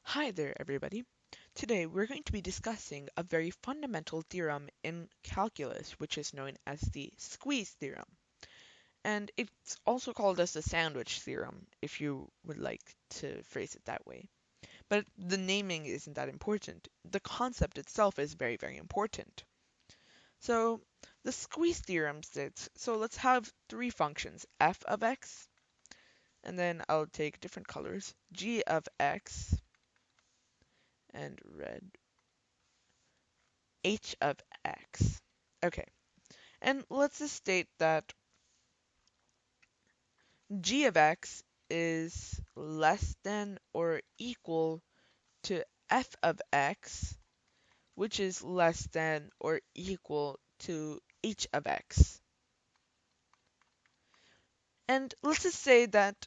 Hi there, everybody. Today we're going to be discussing a very fundamental theorem in calculus, which is known as the Squeeze theorem. And it's also called as the sandwich theorem, if you would like to phrase it that way. But the naming isn't that important. The concept itself is very, very important. So the Squeeze theorem states, so let's have three functions, f of x, and then I'll take different colors, g of x, and red, h of x. Okay, and let's just state that g of x is less than or equal to f of x, which is less than or equal to h of x. And let's just say that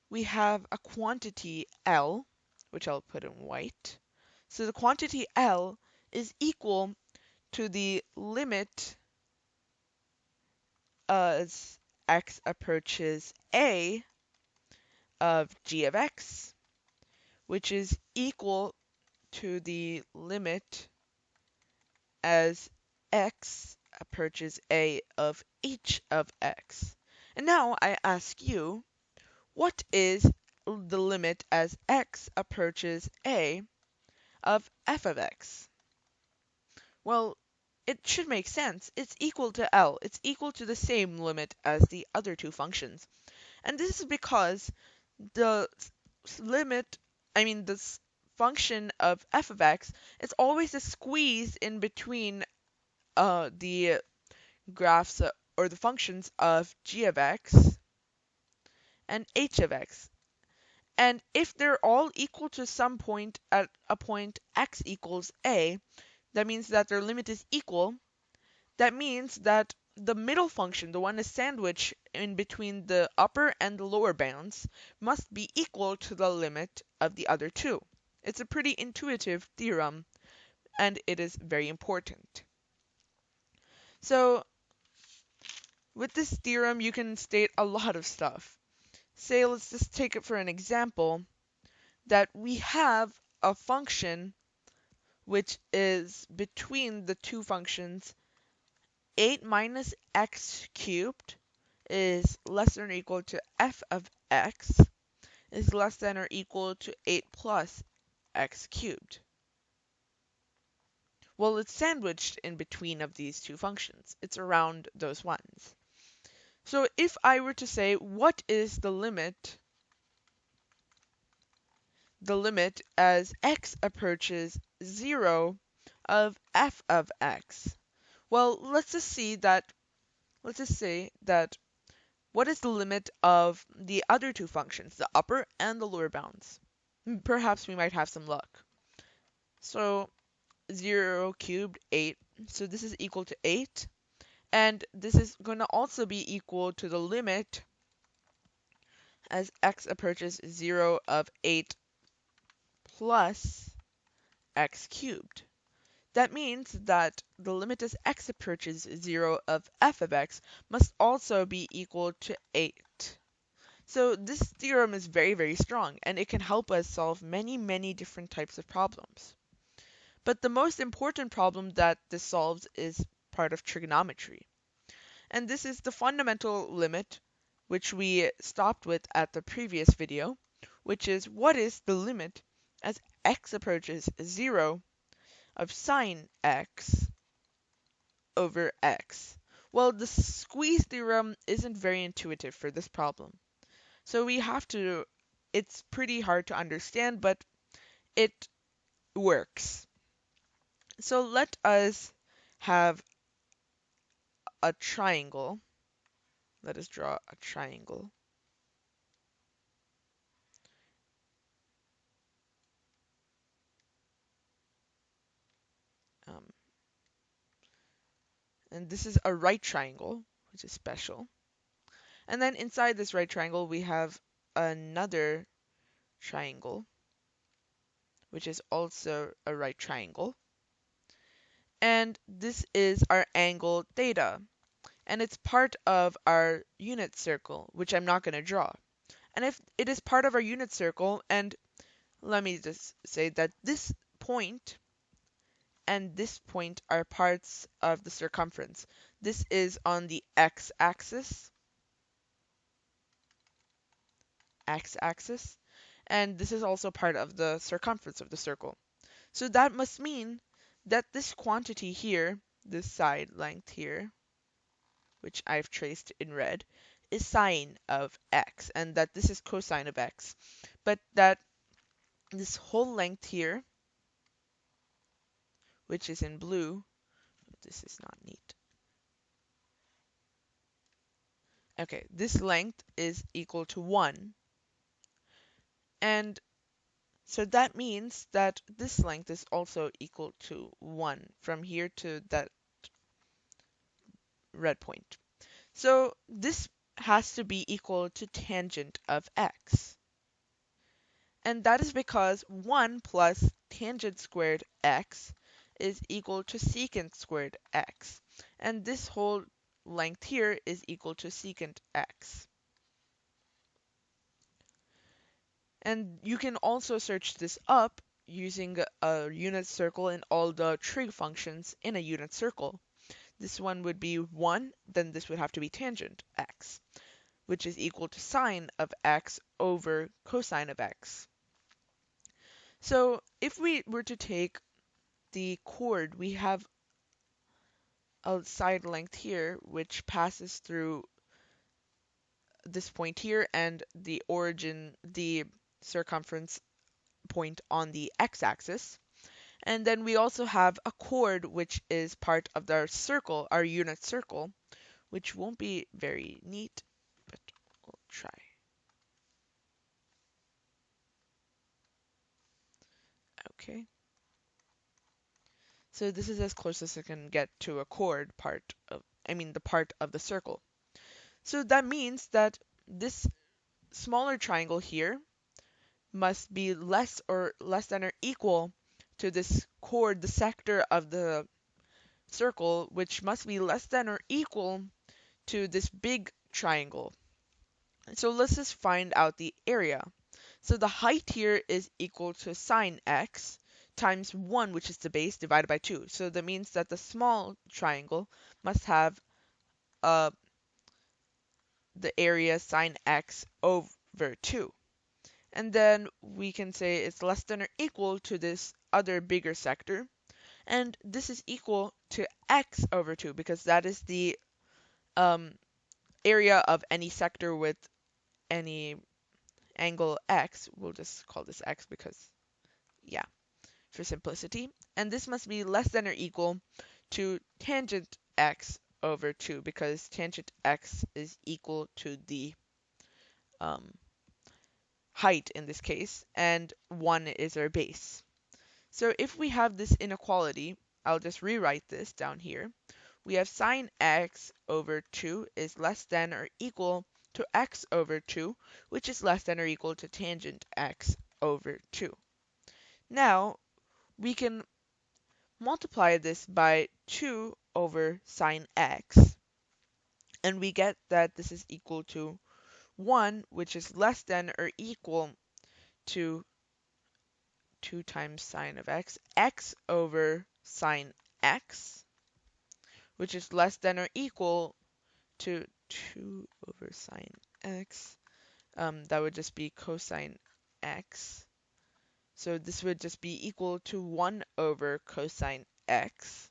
we have a quantity L, which I'll put in white. So the quantity L is equal to the limit as x approaches a of g of x, which is equal to the limit as x approaches a of h of x. And now I ask you, what is the limit as x approaches a of f of x? Well, it should make sense. It's equal to L. It's equal to the same limit as the other two functions. And this is because the limit, the function of f of x, it's always a squeeze in between the graphs or the functions of g of x and h of x. And if they're all equal to some point at a point x equals a, that means that their limit is equal. That means that the middle function, the one is sandwiched in between the upper and the lower bounds, must be equal to the limit of the other two. It's a pretty intuitive theorem, and it is very important. So, with this theorem, you can state a lot of stuff. Say, let's just take it for an example, that we have a function which is between the two functions 8 minus x cubed is less than or equal to f of x is less than or equal to 8 plus x cubed. Well, it's sandwiched in between of these two functions. It's around those ones. So if I were to say, what is the limit as x approaches 0 of f of x? Well, let's just say that what is the limit of the other two functions, the upper and the lower bounds? Perhaps we might have some luck. So 0 cubed, 8. So this is equal to 8. And this is going to also be equal to the limit as x approaches 0 of 8 plus x cubed. That means that the limit as x approaches 0 of f of x must also be equal to 8. So this theorem is very, very strong, and it can help us solve many, many different types of problems. But the most important problem that this solves is part of trigonometry. And this is the fundamental limit, which we stopped with at the previous video, which is what is the limit as x approaches 0 of sine x over x? Well, the squeeze theorem isn't very intuitive for this problem. So it's pretty hard to understand, but it works. So let us have a triangle. Let us draw a triangle. Um, and this is a right triangle, which is special. And then inside this right triangle, we have another triangle, which is also a right triangle. And this is our angle theta. And it's part of our unit circle, which I'm not going to draw. And if it is part of our unit circle, and let me just say that this point and this point are parts of the circumference. This is on the x-axis, and this is also part of the circumference of the circle. So that must mean that this quantity here, this side length here, which I've traced in red, is sine of x, and that this is cosine of x. But that this whole length here, which is in blue, this is not neat. Okay, this length is equal to 1. And so that means that this length is also equal to 1 from here to that red point. So this has to be equal to tangent of x. And that is because 1 plus tangent squared x is equal to secant squared x. And this whole length here is equal to secant x. And you can also search this up using a unit circle and all the trig functions in a unit circle. This one would be 1, then this would have to be tangent x, which is equal to sine of x over cosine of x. So if we were to take the chord, we have a side length here which passes through this point here and the origin, the circumference point on the x-axis. And then we also have a chord which is part of our circle, our unit circle, which won't be very neat, but we'll try. Okay. So this is as close as I can get to a chord part of, the part of the circle. So that means that this smaller triangle here must be less than or equal to this chord, the sector of the circle, which must be less than or equal to this big triangle. So let's just find out the area. So the height here is equal to sine x times 1, which is the base, divided by 2. So that means that the small triangle must have uh, the area sine x over 2. And then we can say it's less than or equal to this other bigger sector. And this is equal to x over 2 because that is the um, area of any sector with any angle x. We'll just call this x because, yeah, for simplicity. And this must be less than or equal to tangent x over 2 because tangent x is equal to the um, height in this case, and 1 is our base. So if we have this inequality, I'll just rewrite this down here. We have sine x over 2 is less than or equal to x over 2, which is less than or equal to tangent x over 2. Now, we can multiply this by 2 over sine x, and we get that this is equal to 1, which is less than or equal to 2 times sine of x over sine x, which is less than or equal to 2 over sine x. That would just be cosine x. So this would just be equal to 1 over cosine x.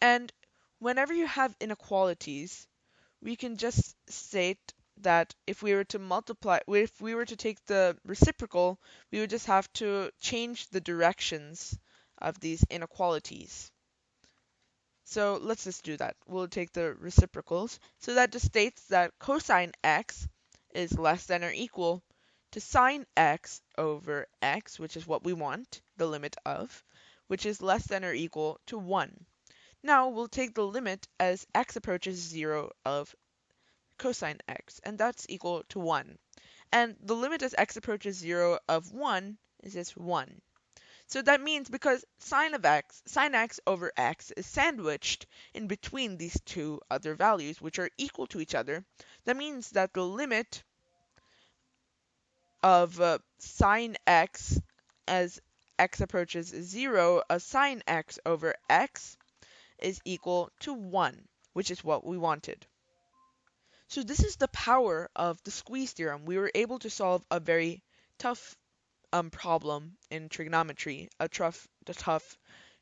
And whenever you have inequalities, we can just state that if we were to take the reciprocal, we would just have to change the directions of these inequalities. So let's just do that. We'll take the reciprocals. So that just states that cosine x is less than or equal to sine x over x, which is what we want, the limit of, which is less than or equal to 1. Now we'll take the limit as x approaches 0 of cosine x, and that's equal to 1. And the limit as x approaches 0 of 1 is just 1. So that means because sine x over x is sandwiched in between these two other values, which are equal to each other, that means that the limit of sine x as x approaches 0 of sine x over x is equal to 1, which is what we wanted. So this is the power of the squeeze theorem. We were able to solve a very tough problem in trigonometry, the tough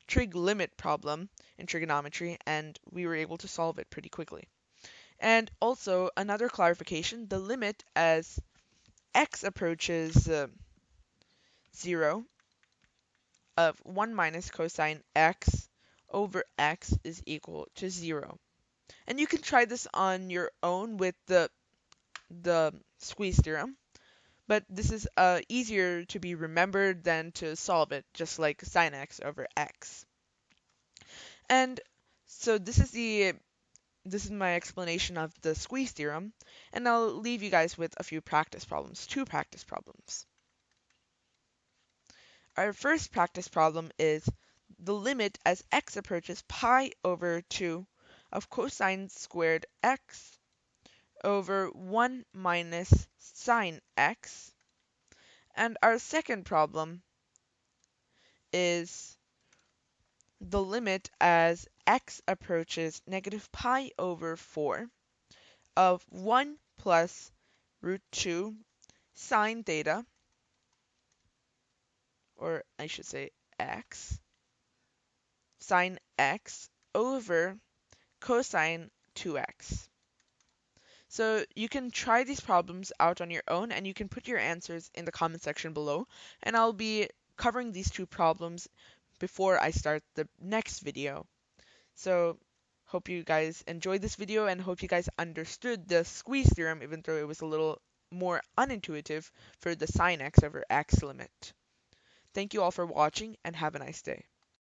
trig limit problem in trigonometry, and we were able to solve it pretty quickly. And also, another clarification, the limit as x approaches 0 of 1 minus cosine x over x is equal to 0. And you can try this on your own with the squeeze theorem, but this is easier to be remembered than to solve it, just like sine x over x. And so this is my explanation of the squeeze theorem, and I'll leave you guys with a few practice problems, two practice problems. Our first practice problem is the limit as x approaches pi over 2 of cosine squared x over 1 minus sine x. And our second problem is the limit as x approaches negative pi over 4 of 1 plus root 2 sine theta, or I should say x, sine x over cosine 2x. So you can try these problems out on your own, and you can put your answers in the comment section below, and I'll be covering these two problems before I start the next video. So hope you guys enjoyed this video and hope you guys understood the squeeze theorem, even though it was a little more unintuitive for the sine x over x limit. Thank you all for watching and have a nice day.